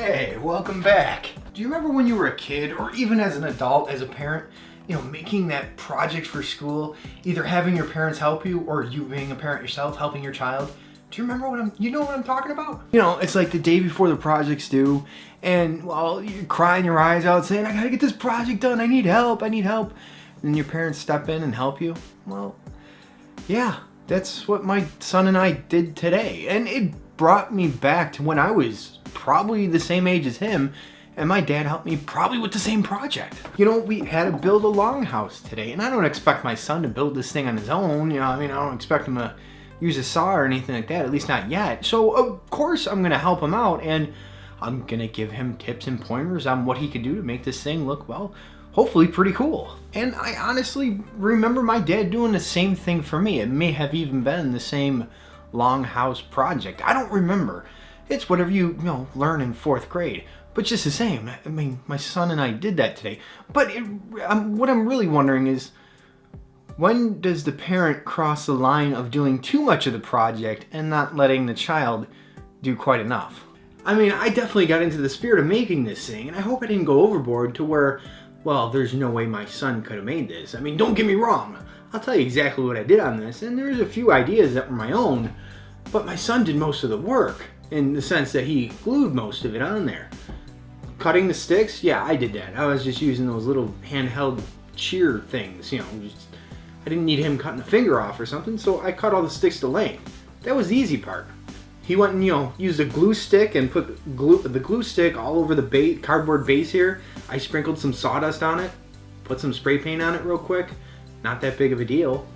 Okay, welcome back. Do you remember when you were a kid, or even as an adult, as a parent, making that project for school, either having your parents help you or you being a parent yourself, helping your child? Do you remember you know what I'm talking about? It's like the day before the project's due, and well, you're crying your eyes out saying, I gotta get this project done, I need help. And then your parents step in and help you. Well, yeah, that's what my son and I did today. And it brought me back to when I was probably the same age as him, and my dad helped me probably with the same project. We had to build a longhouse today, and I don't expect my son to build this thing on his own. I don't expect him to use a saw or anything like that, at least not yet. So of course I'm gonna help him out, and I'm gonna give him tips and pointers on what he can do to make this thing look, well, hopefully pretty cool. And I honestly remember my dad doing the same thing for me. It may have even been the same longhouse project. I don't remember. It's whatever you learn in 4th grade. But just the same, I mean, my son and I did that today. But what I'm really wondering is, when does the parent cross the line of doing too much of the project and not letting the child do quite enough? I mean, I definitely got into the spirit of making this thing, and I hope I didn't go overboard to where, well, there's no way my son could have made this. I mean, don't get me wrong. I'll tell you exactly what I did on this, and there's a few ideas that were my own, but my son did most of the work, in the sense that he glued most of it on there. Cutting the sticks, yeah, I did that. I was just using those little handheld shear things, I didn't need him cutting a finger off or something, so I cut all the sticks to length. That was the easy part. He went and, used a glue stick and put the glue stick all over the cardboard base here. I sprinkled some sawdust on it, put some spray paint on it real quick. Not that big of a deal.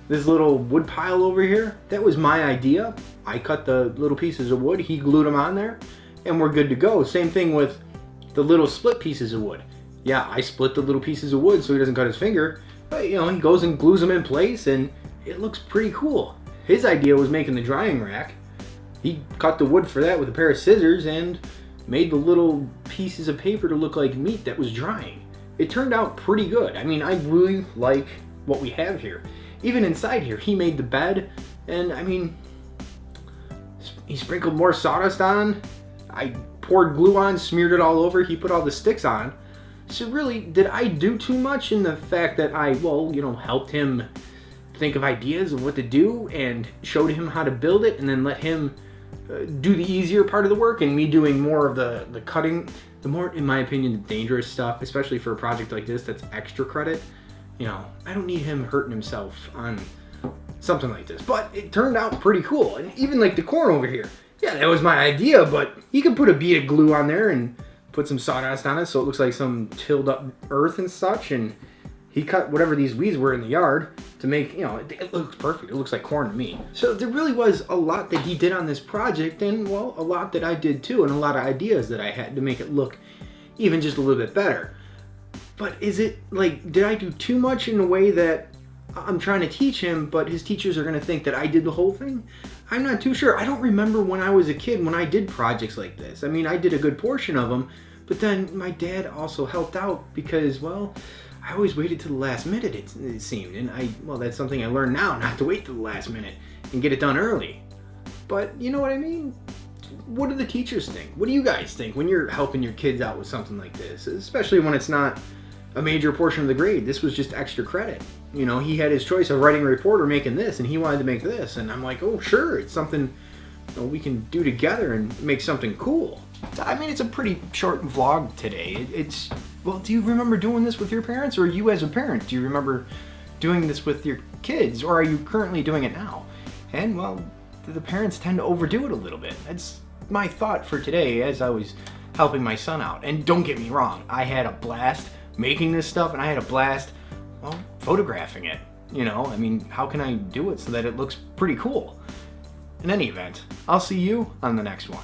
This little wood pile over here, that was my idea. I cut the little pieces of wood, he glued them on there, and we're good to go. Same thing with the little split pieces of wood. Yeah, I split the little pieces of wood so he doesn't cut his finger, but he goes and glues them in place, and it looks pretty cool. His idea was making the drying rack. He cut the wood for that with a pair of scissors and made the little pieces of paper to look like meat that was drying. It turned out pretty good. I mean, I really like what we have here. Even inside here, he made the bed, and I mean, he sprinkled more sawdust on. I poured glue on, smeared it all over. He put all the sticks on. So really, did I do too much in the fact that I, helped him think of ideas of what to do and showed him how to build it, and then let him do the easier part of the work, and me doing more of the cutting, the more, in my opinion, the dangerous stuff, especially for a project like this that's extra credit. I don't need him hurting himself on something like this. But it turned out pretty cool. And even like the corn over here, yeah, that was my idea, but you can put a bead of glue on there and put some sawdust on it so it looks like some tilled up earth and such, and he cut whatever these weeds were in the yard to make, it looks perfect. It looks like corn to me. So there really was a lot that he did on this project, and well, a lot that I did too, and a lot of ideas that I had to make it look even just a little bit better. But is it like, did I do too much in a way that I'm trying to teach him, but his teachers are gonna think that I did the whole thing? I'm not too sure. I don't remember when I was a kid when I did projects like this. I mean, I did a good portion of them, but then my dad also helped out because, well, I always waited to the last minute, it seemed. And that's something I learned now, not to wait to the last minute and get it done early. But you know what I mean? What do the teachers think? What do you guys think when you're helping your kids out with something like this? Especially when it's not a major portion of the grade. This was just extra credit. He had his choice of writing a report or making this, and he wanted to make this. And I'm like, oh, sure, it's something we can do together and make something cool. I mean, it's a pretty short vlog today. Well, do you remember doing this with your parents, or you as a parent? Do you remember doing this with your kids, or are you currently doing it now? And well, the parents tend to overdo it a little bit. That's my thought for today as I was helping my son out. And don't get me wrong, I had a blast making this stuff, and I had a blast, well, photographing it. I mean, how can I do it so that it looks pretty cool? In any event, I'll see you on the next one.